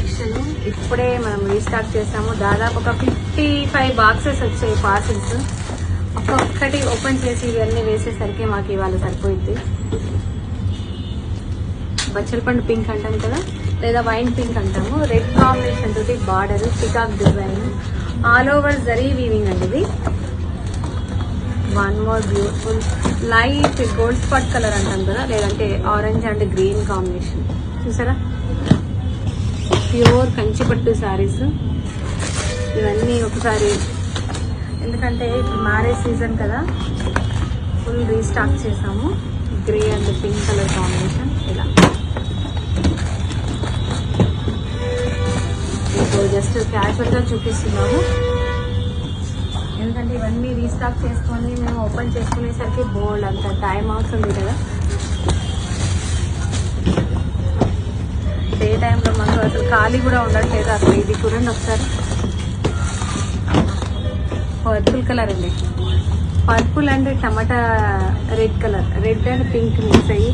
Collection ఇప్పుడే మనం restock చేసాము. దాదాపు ఒక 55 బాక్సెస్ వచ్చాయి పార్సిల్స్. ఒక్కొక్కటి ఓపెన్ చేసి ఇవన్నీ వేసేసరికి మాకు ఇవాళ సరిపోయింది. బచ్చలపండు పింక్ అంటాం కదా, లేదా వైన్ పింక్ అంటాము. రెడ్ కాంబినేషన్ తోటి border, peacock design, all over zari weaving అండి ఇది. One more beautiful light gold spot colour అంటాం కదా, లేదంటే ఆరెంజ్ అండ్ గ్రీన్ కాంబినేషన్. చూసారా, ప్యూర్ కంచిపట్టు శారీస్ ఇవన్నీ. ఒకసారి ఎందుకంటే ఇప్పుడు మ్యారేజ్ సీజన్ కదా, ఫుల్ రీస్టాక్ చేసాము. Grey and pink colour combination ఇలా. ఇప్పుడు జస్ట్ క్యాజువల్గా చూపిస్తున్నాము, ఎందుకంటే ఇవన్నీ రీస్టాక్ చేసుకొని మేము ఓపెన్ చేసుకునేసరికి బోల్డ్ అంత టైం అవుతుంది కదా. డే టైంలో మనకు అసలు ఖాళీ కూడా ఉండట్లేదు. అసలు ఇది చూడండి ఒకసారి, పర్పుల్ కలర్ అండి. Purple and tomato red colour, red and pink mix అయ్యి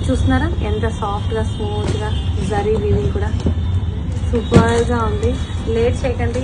చూస్తున్నారా ఎంత సాఫ్ట్గా స్మూత్గా, జరీ వీవింగ్ కూడా సూపర్గా ఉంది. లేట్ చేయకండి.